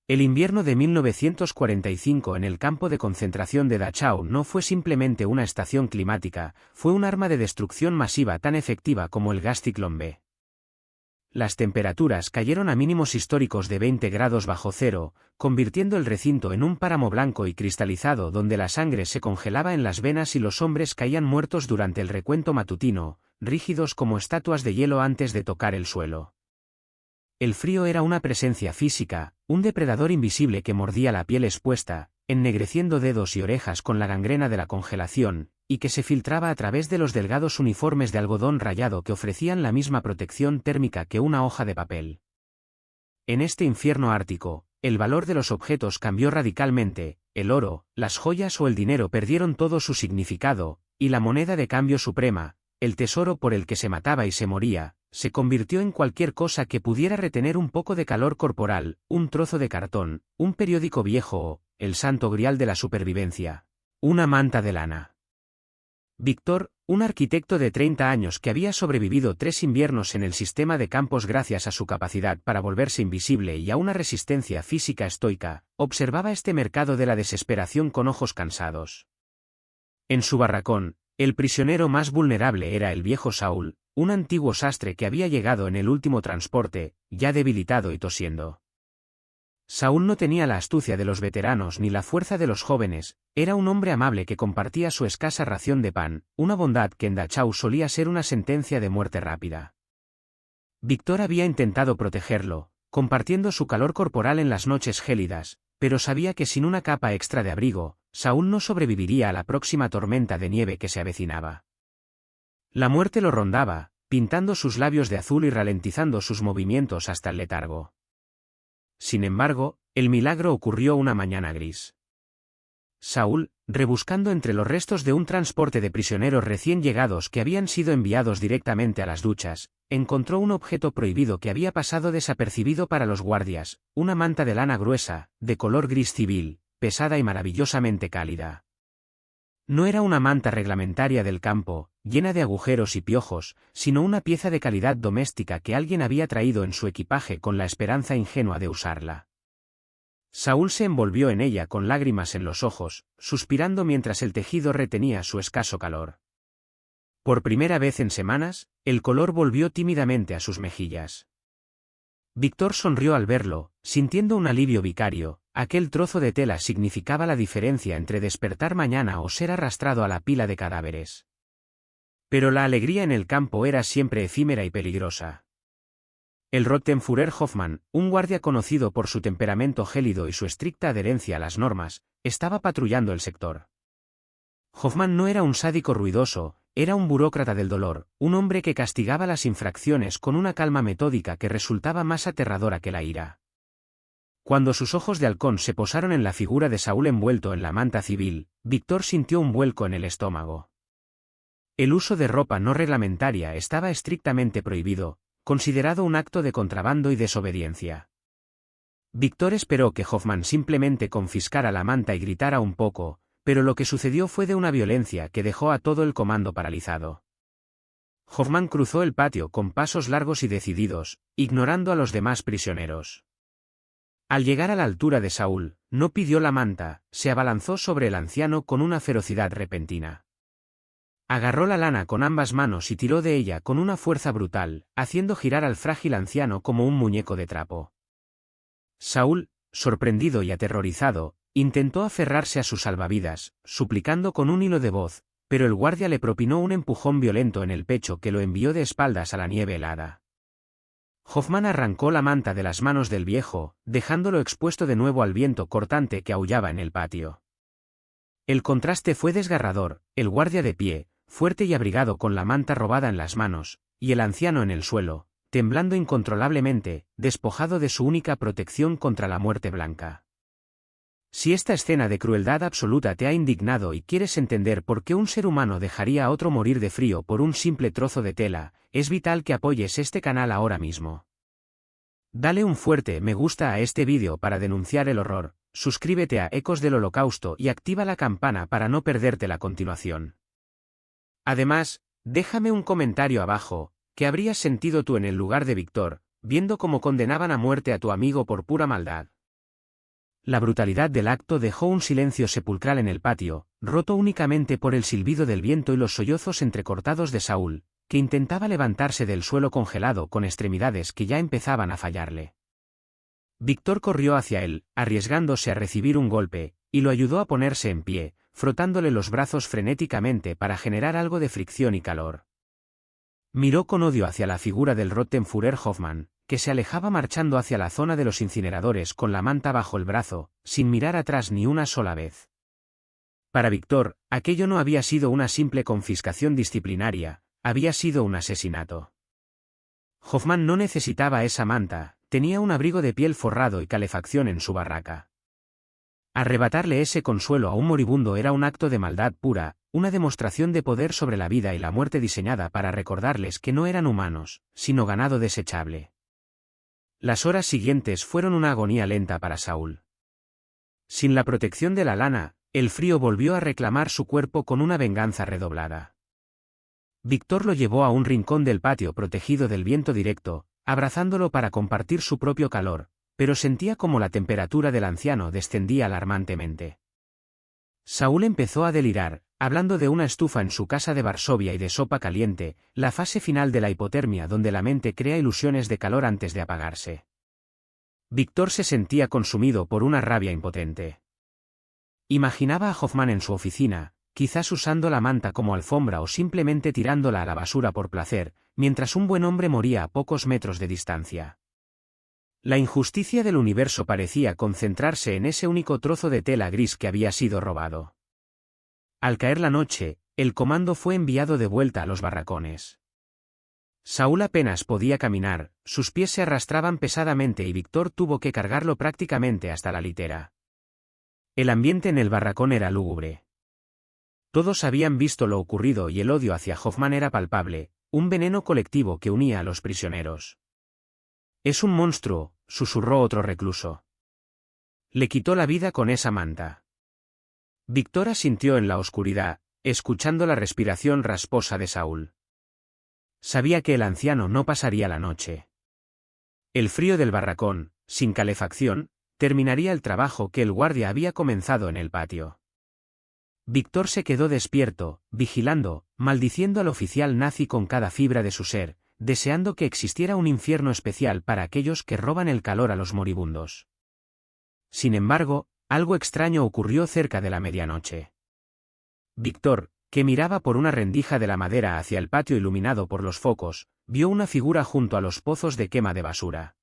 El invierno de 1945 en el campo de concentración de Dachau no fue simplemente una estación climática, fue un arma de destrucción masiva tan efectiva como el gas Ciclón B. Las temperaturas cayeron a mínimos históricos de 20 grados bajo cero, convirtiendo el recinto en un páramo blanco y cristalizado donde la sangre se congelaba en las venas y los hombres caían muertos durante el recuento matutino, rígidos como estatuas de hielo antes de tocar el suelo. El frío era una presencia física, un depredador invisible que mordía la piel expuesta, ennegreciendo dedos y orejas con la gangrena de la congelación, y que se filtraba a través de los delgados uniformes de algodón rayado que ofrecían la misma protección térmica que una hoja de papel. En este infierno ártico, el valor de los objetos cambió radicalmente, el oro, las joyas o el dinero perdieron todo su significado, y la moneda de cambio suprema, el tesoro por el que se mataba y se moría, se convirtió en cualquier cosa que pudiera retener un poco de calor corporal, un trozo de cartón, un periódico viejo o, el santo grial de la supervivencia, una manta de lana. Víctor, un arquitecto de 30 años que había sobrevivido 3 inviernos en el sistema de campos gracias a su capacidad para volverse invisible y a una resistencia física estoica, observaba este mercado de la desesperación con ojos cansados. En su barracón, el prisionero más vulnerable era el viejo Saúl, un antiguo sastre que había llegado en el último transporte, ya debilitado y tosiendo. Saúl no tenía la astucia de los veteranos ni la fuerza de los jóvenes, era un hombre amable que compartía su escasa ración de pan, una bondad que en Dachau solía ser una sentencia de muerte rápida. Víctor había intentado protegerlo, compartiendo su calor corporal en las noches gélidas, pero sabía que sin una capa extra de abrigo, Saúl no sobreviviría a la próxima tormenta de nieve que se avecinaba. La muerte lo rondaba, pintando sus labios de azul y ralentizando sus movimientos hasta el letargo. Sin embargo, el milagro ocurrió una mañana gris. Saúl, rebuscando entre los restos de un transporte de prisioneros recién llegados que habían sido enviados directamente a las duchas, encontró un objeto prohibido que había pasado desapercibido para los guardias, una manta de lana gruesa, de color gris civil, pesada y maravillosamente cálida. No era una manta reglamentaria del campo, llena de agujeros y piojos, sino una pieza de calidad doméstica que alguien había traído en su equipaje con la esperanza ingenua de usarla. Saúl se envolvió en ella con lágrimas en los ojos, suspirando mientras el tejido retenía su escaso calor. Por primera vez en semanas, el color volvió tímidamente a sus mejillas. Víctor sonrió al verlo, sintiendo un alivio vicario. Aquel trozo de tela significaba la diferencia entre despertar mañana o ser arrastrado a la pila de cadáveres. Pero la alegría en el campo era siempre efímera y peligrosa. El Rottenführer Hoffmann, un guardia conocido por su temperamento gélido y su estricta adherencia a las normas, estaba patrullando el sector. Hoffmann no era un sádico ruidoso, era un burócrata del dolor, un hombre que castigaba las infracciones con una calma metódica que resultaba más aterradora que la ira. Cuando sus ojos de halcón se posaron en la figura de Saúl envuelto en la manta civil, Víctor sintió un vuelco en el estómago. El uso de ropa no reglamentaria estaba estrictamente prohibido, considerado un acto de contrabando y desobediencia. Víctor esperó que Hoffmann simplemente confiscara la manta y gritara un poco, pero lo que sucedió fue de una violencia que dejó a todo el comando paralizado. Hoffmann cruzó el patio con pasos largos y decididos, ignorando a los demás prisioneros. Al llegar a la altura de Saúl, no pidió la manta, se abalanzó sobre el anciano con una ferocidad repentina. Agarró la lana con ambas manos y tiró de ella con una fuerza brutal, haciendo girar al frágil anciano como un muñeco de trapo. Saúl, sorprendido y aterrorizado, intentó aferrarse a sus salvavidas, suplicando con un hilo de voz, pero el guardia le propinó un empujón violento en el pecho que lo envió de espaldas a la nieve helada. Hoffmann arrancó la manta de las manos del viejo, dejándolo expuesto de nuevo al viento cortante que aullaba en el patio. El contraste fue desgarrador, el guardia de pie, fuerte y abrigado con la manta robada en las manos, y el anciano en el suelo, temblando incontrolablemente, despojado de su única protección contra la muerte blanca. Si esta escena de crueldad absoluta te ha indignado y quieres entender por qué un ser humano dejaría a otro morir de frío por un simple trozo de tela, es vital que apoyes este canal ahora mismo. Dale un fuerte me gusta a este vídeo para denunciar el horror, suscríbete a Ecos del Holocausto y activa la campana para no perderte la continuación. Además, déjame un comentario abajo, ¿qué habrías sentido tú en el lugar de Víctor, viendo cómo condenaban a muerte a tu amigo por pura maldad? La brutalidad del acto dejó un silencio sepulcral en el patio, roto únicamente por el silbido del viento y los sollozos entrecortados de Saúl, que intentaba levantarse del suelo congelado con extremidades que ya empezaban a fallarle. Víctor corrió hacia él, arriesgándose a recibir un golpe, y lo ayudó a ponerse en pie, frotándole los brazos frenéticamente para generar algo de fricción y calor. Miró con odio hacia la figura del Rottenführer Hoffmann, que se alejaba marchando hacia la zona de los incineradores con la manta bajo el brazo, sin mirar atrás ni una sola vez. Para Víctor, aquello no había sido una simple confiscación disciplinaria, había sido un asesinato. Hoffmann no necesitaba esa manta, tenía un abrigo de piel forrado y calefacción en su barraca. Arrebatarle ese consuelo a un moribundo era un acto de maldad pura, una demostración de poder sobre la vida y la muerte diseñada para recordarles que no eran humanos, sino ganado desechable. Las horas siguientes fueron una agonía lenta para Saúl. Sin la protección de la lana, el frío volvió a reclamar su cuerpo con una venganza redoblada. Víctor lo llevó a un rincón del patio protegido del viento directo, abrazándolo para compartir su propio calor, pero sentía como la temperatura del anciano descendía alarmantemente. Saúl empezó a delirar, hablando de una estufa en su casa de Varsovia y de sopa caliente, la fase final de la hipotermia donde la mente crea ilusiones de calor antes de apagarse. Víctor se sentía consumido por una rabia impotente. Imaginaba a Hoffmann en su oficina, quizás usando la manta como alfombra o simplemente tirándola a la basura por placer, mientras un buen hombre moría a pocos metros de distancia. La injusticia del universo parecía concentrarse en ese único trozo de tela gris que había sido robado. Al caer la noche, el comando fue enviado de vuelta a los barracones. Saúl apenas podía caminar, sus pies se arrastraban pesadamente y Víctor tuvo que cargarlo prácticamente hasta la litera. El ambiente en el barracón era lúgubre. Todos habían visto lo ocurrido y el odio hacia Hoffmann era palpable, un veneno colectivo que unía a los prisioneros. «Es un monstruo», susurró otro recluso. «Le quitó la vida con esa manta». Víctor asintió en la oscuridad, escuchando la respiración rasposa de Saúl. Sabía que el anciano no pasaría la noche. El frío del barracón, sin calefacción, terminaría el trabajo que el guardia había comenzado en el patio. Víctor se quedó despierto, vigilando, maldiciendo al oficial nazi con cada fibra de su ser, deseando que existiera un infierno especial para aquellos que roban el calor a los moribundos. Sin embargo, algo extraño ocurrió cerca de la medianoche. Víctor, que miraba por una rendija de la madera hacia el patio iluminado por los focos, vio una figura junto a los pozos de quema de basura.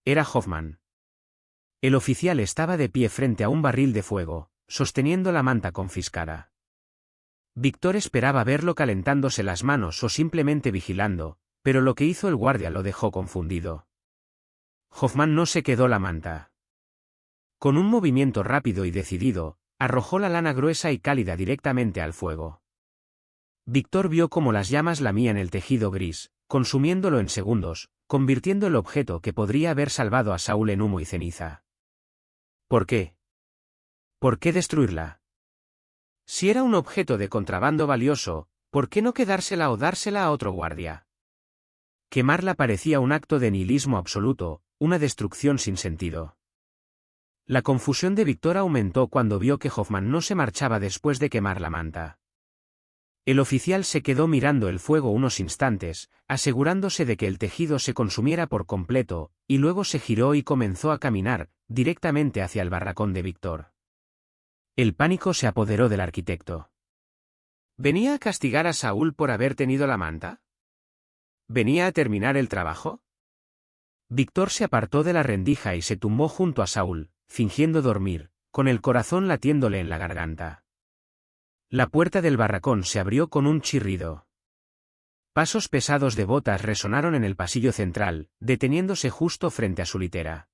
Era Hoffmann. El oficial estaba de pie frente a un barril de fuego, sosteniendo la manta confiscada. Víctor esperaba verlo calentándose las manos o simplemente vigilando, pero lo que hizo el guardia lo dejó confundido. Hoffmann no se quedó la manta. Con un movimiento rápido y decidido, arrojó la lana gruesa y cálida directamente al fuego. Víctor vio cómo las llamas lamían el tejido gris, consumiéndolo en segundos, convirtiendo el objeto que podría haber salvado a Saúl en humo y ceniza. ¿Por qué? ¿Por qué destruirla? Si era un objeto de contrabando valioso, ¿por qué no quedársela o dársela a otro guardia? Quemarla parecía un acto de nihilismo absoluto, una destrucción sin sentido. La confusión de Víctor aumentó cuando vio que Hoffmann no se marchaba después de quemar la manta. El oficial se quedó mirando el fuego unos instantes, asegurándose de que el tejido se consumiera por completo, y luego se giró y comenzó a caminar, directamente hacia el barracón de Víctor. El pánico se apoderó del arquitecto. ¿Venía a castigar a Saúl por haber tenido la manta? ¿Venía a terminar el trabajo? Víctor se apartó de la rendija y se tumbó junto a Saúl, fingiendo dormir, con el corazón latiéndole en la garganta. La puerta del barracón se abrió con un chirrido. Pasos pesados de botas resonaron en el pasillo central, deteniéndose justo frente a su litera.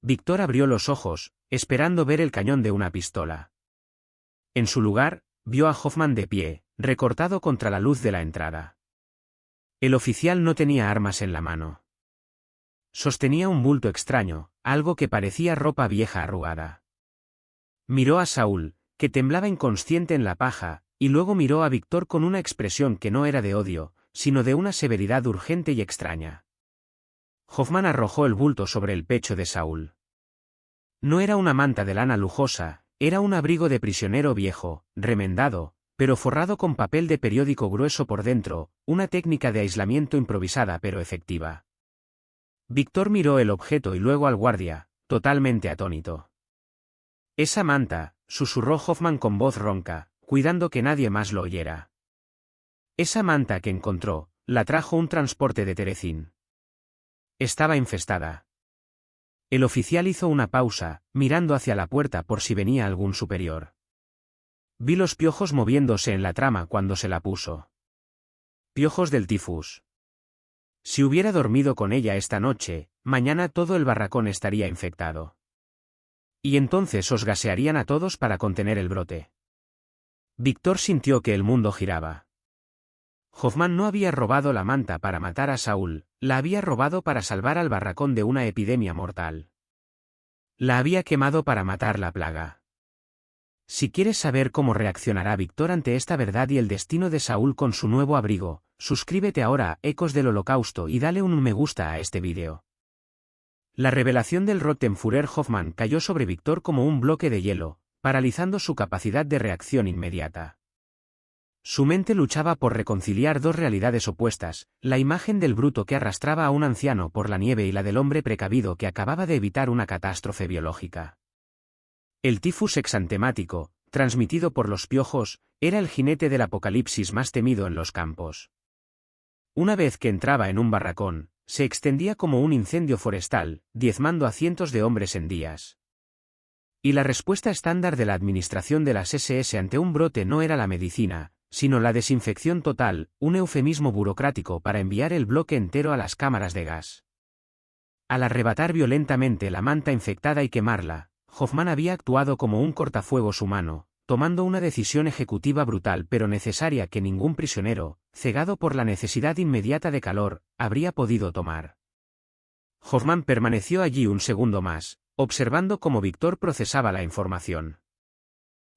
Víctor abrió los ojos, esperando ver el cañón de una pistola. En su lugar, vio a Hoffmann de pie, recortado contra la luz de la entrada. El oficial no tenía armas en la mano. Sostenía un bulto extraño, algo que parecía ropa vieja arrugada. Miró a Saúl, que temblaba inconsciente en la paja, y luego miró a Víctor con una expresión que no era de odio, sino de una severidad urgente y extraña. Hoffmann arrojó el bulto sobre el pecho de Saúl. No era una manta de lana lujosa, era un abrigo de prisionero viejo, remendado, pero forrado con papel de periódico grueso por dentro, una técnica de aislamiento improvisada pero efectiva. Víctor miró el objeto y luego al guardia, totalmente atónito. «Esa manta», susurró Hoffman con voz ronca, cuidando que nadie más lo oyera. «Esa manta que encontró, la trajo un transporte de Terezín. Estaba infestada». El oficial hizo una pausa, mirando hacia la puerta por si venía algún superior. Vi los piojos moviéndose en la trama cuando se la puso. Piojos del tifus. Si hubiera dormido con ella esta noche, mañana todo el barracón estaría infectado. Y entonces os gasearían a todos para contener el brote. Víctor sintió que el mundo giraba. Hoffman no había robado la manta para matar a Saúl, la había robado para salvar al barracón de una epidemia mortal. La había quemado para matar la plaga. Si quieres saber cómo reaccionará Víctor ante esta verdad y el destino de Saúl con su nuevo abrigo, suscríbete ahora a Ecos del Holocausto y dale un me gusta a este vídeo. La revelación del Rottenführer Hoffman cayó sobre Víctor como un bloque de hielo, paralizando su capacidad de reacción inmediata. Su mente luchaba por reconciliar dos realidades opuestas, la imagen del bruto que arrastraba a un anciano por la nieve y la del hombre precavido que acababa de evitar una catástrofe biológica. El tifus exantemático, transmitido por los piojos, era el jinete del apocalipsis más temido en los campos. Una vez que entraba en un barracón, se extendía como un incendio forestal, diezmando a cientos de hombres en días. Y la respuesta estándar de la administración de las SS ante un brote no era la medicina, sino la desinfección total, un eufemismo burocrático para enviar el bloque entero a las cámaras de gas. Al arrebatar violentamente la manta infectada y quemarla, Hoffman había actuado como un cortafuegos humano, tomando una decisión ejecutiva brutal pero necesaria que ningún prisionero, cegado por la necesidad inmediata de calor, habría podido tomar. Hoffman permaneció allí un segundo más, observando cómo Víctor procesaba la información.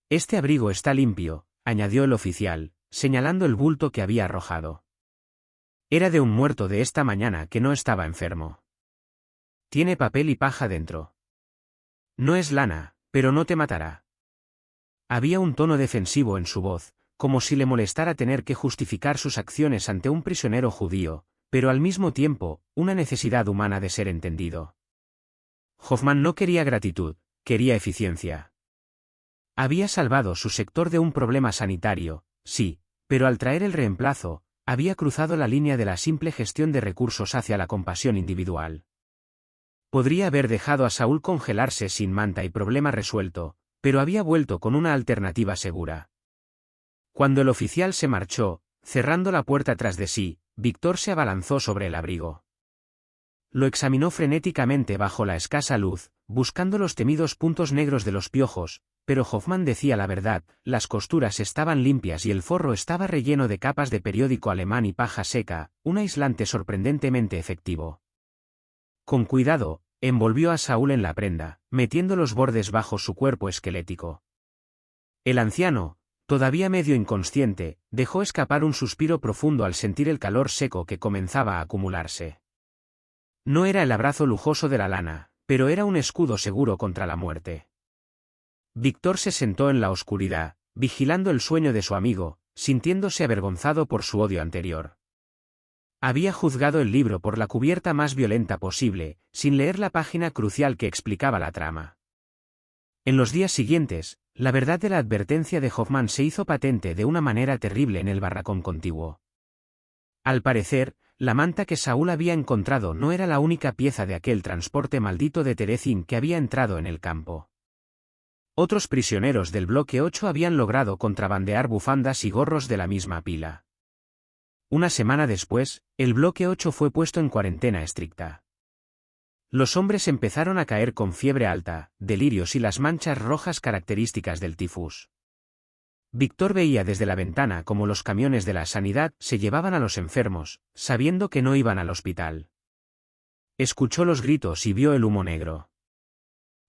«Este abrigo está limpio», añadió el oficial, señalando el bulto que había arrojado. «Era de un muerto de esta mañana que no estaba enfermo. Tiene papel y paja dentro. No es lana, pero no te matará». Había un tono defensivo en su voz, como si le molestara tener que justificar sus acciones ante un prisionero judío, pero al mismo tiempo, una necesidad humana de ser entendido. Hoffman no quería gratitud, quería eficiencia. Había salvado su sector de un problema sanitario, sí, pero al traer el reemplazo, había cruzado la línea de la simple gestión de recursos hacia la compasión individual. Podría haber dejado a Saúl congelarse sin manta y problema resuelto, pero había vuelto con una alternativa segura. Cuando el oficial se marchó, cerrando la puerta tras de sí, Víctor se abalanzó sobre el abrigo. Lo examinó frenéticamente bajo la escasa luz, buscando los temidos puntos negros de los piojos, pero Hoffman decía la verdad, las costuras estaban limpias y el forro estaba relleno de capas de periódico alemán y paja seca, un aislante sorprendentemente efectivo. Con cuidado, envolvió a Saúl en la prenda, metiendo los bordes bajo su cuerpo esquelético. El anciano, todavía medio inconsciente, dejó escapar un suspiro profundo al sentir el calor seco que comenzaba a acumularse. No era el abrazo lujoso de la lana, pero era un escudo seguro contra la muerte. Víctor se sentó en la oscuridad, vigilando el sueño de su amigo, sintiéndose avergonzado por su odio anterior. Había juzgado el libro por la cubierta más violenta posible, sin leer la página crucial que explicaba la trama. En los días siguientes, la verdad de la advertencia de Hoffman se hizo patente de una manera terrible en el barracón contiguo. Al parecer, la manta que Saúl había encontrado no era la única pieza de aquel transporte maldito de Terezín que había entrado en el campo. Otros prisioneros del bloque 8 habían logrado contrabandear bufandas y gorros de la misma pila. Una semana después, el bloque 8 fue puesto en cuarentena estricta. Los hombres empezaron a caer con fiebre alta, delirios y las manchas rojas características del tifus. Víctor veía desde la ventana cómo los camiones de la sanidad se llevaban a los enfermos, sabiendo que no iban al hospital. Escuchó los gritos y vio el humo negro.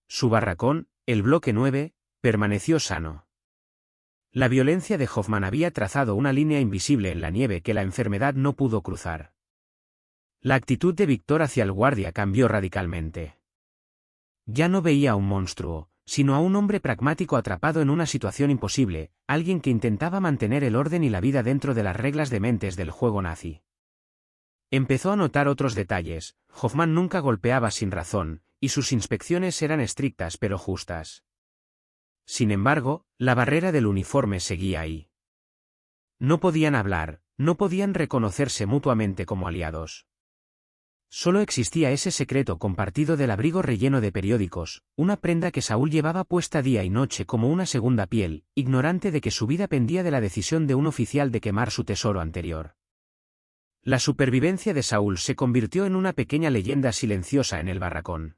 Su barracón, el bloque 9, permaneció sano. La violencia de Hoffman había trazado una línea invisible en la nieve que la enfermedad no pudo cruzar. La actitud de Víctor hacia el guardia cambió radicalmente. Ya no veía a un monstruo, sino a un hombre pragmático atrapado en una situación imposible, alguien que intentaba mantener el orden y la vida dentro de las reglas dementes del juego nazi. Empezó a notar otros detalles. Hoffman nunca golpeaba sin razón, y sus inspecciones eran estrictas pero justas. Sin embargo, la barrera del uniforme seguía ahí. No podían hablar, no podían reconocerse mutuamente como aliados. Solo existía ese secreto compartido del abrigo relleno de periódicos, una prenda que Saúl llevaba puesta día y noche como una segunda piel, ignorante de que su vida pendía de la decisión de un oficial de quemar su tesoro anterior. La supervivencia de Saúl se convirtió en una pequeña leyenda silenciosa en el barracón.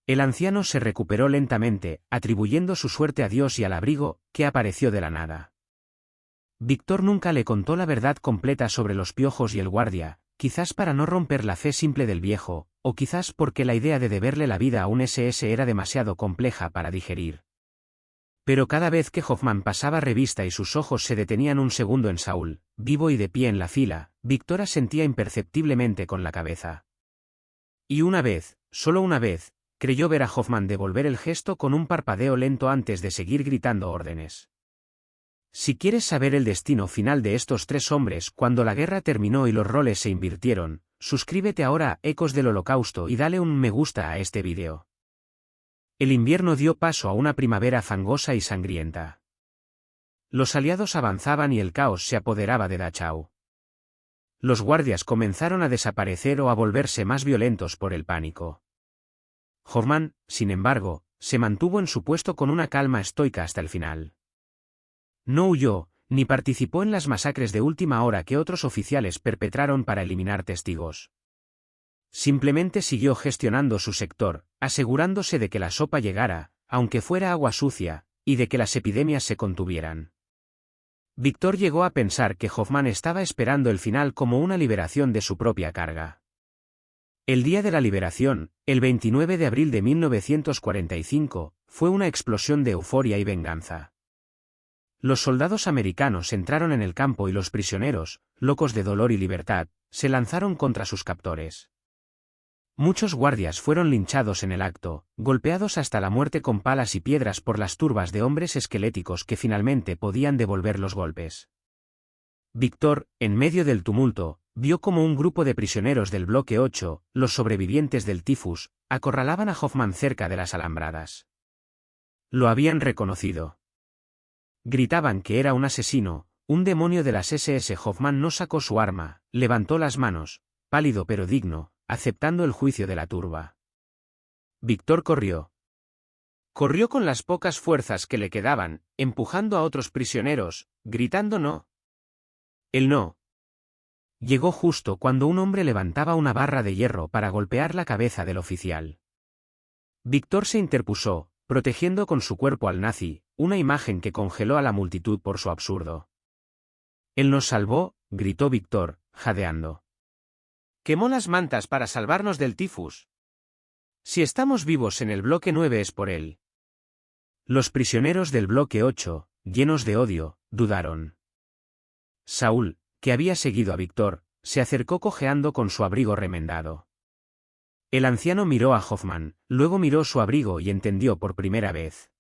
El anciano se recuperó lentamente, atribuyendo su suerte a Dios y al abrigo, que apareció de la nada. Víctor nunca le contó la verdad completa sobre los piojos y el guardia, quizás para no romper la fe simple del viejo, o quizás porque la idea de deberle la vida a un SS era demasiado compleja para digerir. Pero cada vez que Hoffman pasaba revista y sus ojos se detenían un segundo en Saúl, vivo y de pie en la fila, Víctor asentía imperceptiblemente con la cabeza. Y una vez, solo una vez, creyó ver a Hoffman devolver el gesto con un parpadeo lento antes de seguir gritando órdenes. Si quieres saber el destino final de estos tres hombres cuando la guerra terminó y los roles se invirtieron, suscríbete ahora a Ecos del Holocausto y dale un me gusta a este vídeo. El invierno dio paso a una primavera fangosa y sangrienta. Los aliados avanzaban y el caos se apoderaba de Dachau. Los guardias comenzaron a desaparecer o a volverse más violentos por el pánico. Hoffman, sin embargo, se mantuvo en su puesto con una calma estoica hasta el final. No huyó, ni participó en las masacres de última hora que otros oficiales perpetraron para eliminar testigos. Simplemente siguió gestionando su sector, asegurándose de que la sopa llegara, aunque fuera agua sucia, y de que las epidemias se contuvieran. Víctor llegó a pensar que Hoffman estaba esperando el final como una liberación de su propia carga. El día de la liberación, el 29 de abril de 1945, fue una explosión de euforia y venganza. Los soldados americanos entraron en el campo y los prisioneros, locos de dolor y libertad, se lanzaron contra sus captores. Muchos guardias fueron linchados en el acto, golpeados hasta la muerte con palas y piedras por las turbas de hombres esqueléticos que finalmente podían devolver los golpes. Víctor, en medio del tumulto, vio como un grupo de prisioneros del bloque 8, los sobrevivientes del tifus, acorralaban a Hoffman cerca de las alambradas. Lo habían reconocido. Gritaban que era un asesino, un demonio de las SS. Hoffman no sacó su arma, levantó las manos, pálido pero digno, aceptando el juicio de la turba. Víctor corrió. Corrió con las pocas fuerzas que le quedaban, empujando a otros prisioneros, gritando no. El no. Llegó justo cuando un hombre levantaba una barra de hierro para golpear la cabeza del oficial. Víctor se interpuso, protegiendo con su cuerpo al nazi, una imagen que congeló a la multitud por su absurdo. Él nos salvó, gritó Víctor, jadeando. Quemó las mantas para salvarnos del tifus. Si estamos vivos en el bloque 9 es por él. Los prisioneros del bloque 8, llenos de odio, dudaron. Saúl, que había seguido a Víctor, se acercó cojeando con su abrigo remendado. El anciano miró a Hoffman, luego miró su abrigo y entendió por primera vez.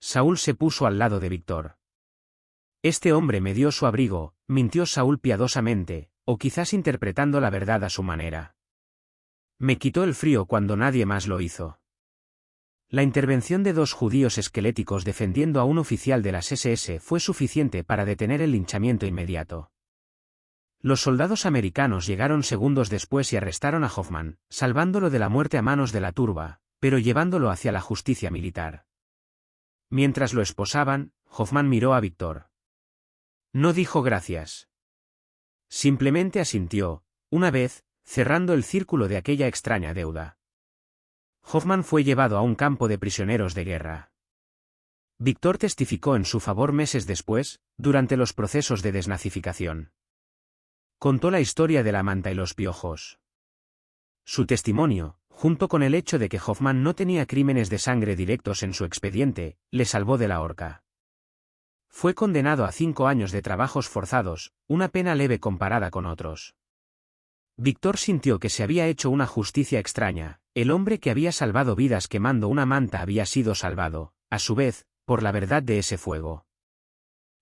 Saúl se puso al lado de Víctor. Este hombre me dio su abrigo, mintió Saúl piadosamente, o quizás interpretando la verdad a su manera. Me quitó el frío cuando nadie más lo hizo. La intervención de dos judíos esqueléticos defendiendo a un oficial de las SS fue suficiente para detener el linchamiento inmediato. Los soldados americanos llegaron segundos después y arrestaron a Hoffman, salvándolo de la muerte a manos de la turba, pero llevándolo hacia la justicia militar. Mientras lo esposaban, Hoffman miró a Víctor. No dijo gracias. Simplemente asintió, una vez, cerrando el círculo de aquella extraña deuda. Hoffman fue llevado a un campo de prisioneros de guerra. Víctor testificó en su favor meses después, durante los procesos de desnazificación. Contó la historia de la manta y los piojos. Su testimonio, junto con el hecho de que Hoffman no tenía crímenes de sangre directos en su expediente, le salvó de la horca. Fue condenado a 5 años de trabajos forzados, una pena leve comparada con otros. Víctor sintió que se había hecho una justicia extraña, el hombre que había salvado vidas quemando una manta había sido salvado, a su vez, por la verdad de ese fuego.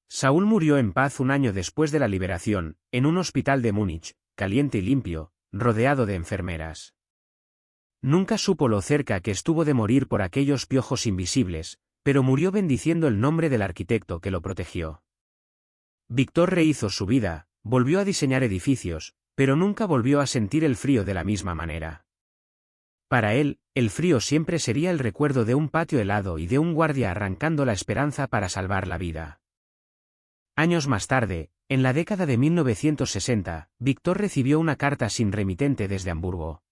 Saúl murió en paz un año después de la liberación, en un hospital de Múnich, caliente y limpio, rodeado de enfermeras. Nunca supo lo cerca que estuvo de morir por aquellos piojos invisibles, pero murió bendiciendo el nombre del arquitecto que lo protegió. Víctor rehizo su vida, volvió a diseñar edificios, pero nunca volvió a sentir el frío de la misma manera. Para él, el frío siempre sería el recuerdo de un patio helado y de un guardia arrancando la esperanza para salvar la vida. Años más tarde, en la década de 1960, Víctor recibió una carta sin remitente desde Hamburgo.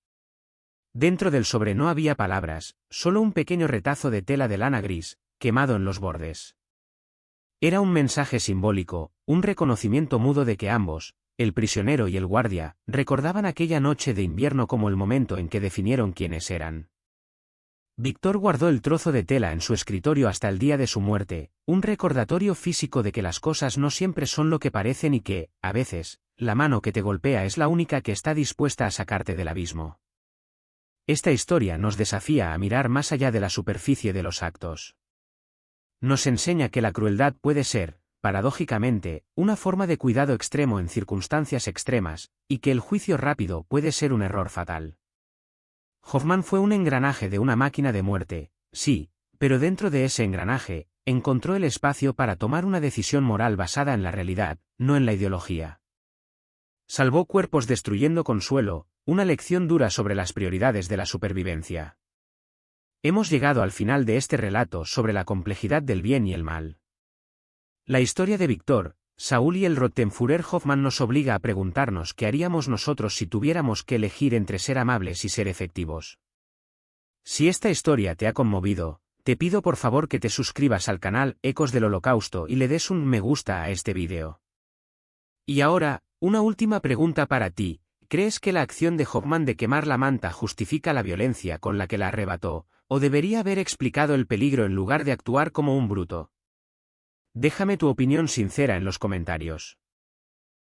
Dentro del sobre no había palabras, solo un pequeño retazo de tela de lana gris, quemado en los bordes. Era un mensaje simbólico, un reconocimiento mudo de que ambos, el prisionero y el guardia, recordaban aquella noche de invierno como el momento en que definieron quiénes eran. Víctor guardó el trozo de tela en su escritorio hasta el día de su muerte, un recordatorio físico de que las cosas no siempre son lo que parecen y que, a veces, la mano que te golpea es la única que está dispuesta a sacarte del abismo. Esta historia nos desafía a mirar más allá de la superficie de los actos. Nos enseña que la crueldad puede ser, paradójicamente, una forma de cuidado extremo en circunstancias extremas, y que el juicio rápido puede ser un error fatal. Hoffman fue un engranaje de una máquina de muerte, sí, pero dentro de ese engranaje, encontró el espacio para tomar una decisión moral basada en la realidad, no en la ideología. Salvó cuerpos destruyendo consuelo, una lección dura sobre las prioridades de la supervivencia. Hemos llegado al final de este relato sobre la complejidad del bien y el mal. La historia de Víctor, Saúl y el Rottenführer Hoffmann nos obliga a preguntarnos qué haríamos nosotros si tuviéramos que elegir entre ser amables y ser efectivos. Si esta historia te ha conmovido, te pido por favor que te suscribas al canal Ecos del Holocausto y le des un me gusta a este vídeo. Y ahora, una última pregunta para ti, ¿crees que la acción de Hoffmann de quemar la manta justifica la violencia con la que la arrebató, o debería haber explicado el peligro en lugar de actuar como un bruto? Déjame tu opinión sincera en los comentarios.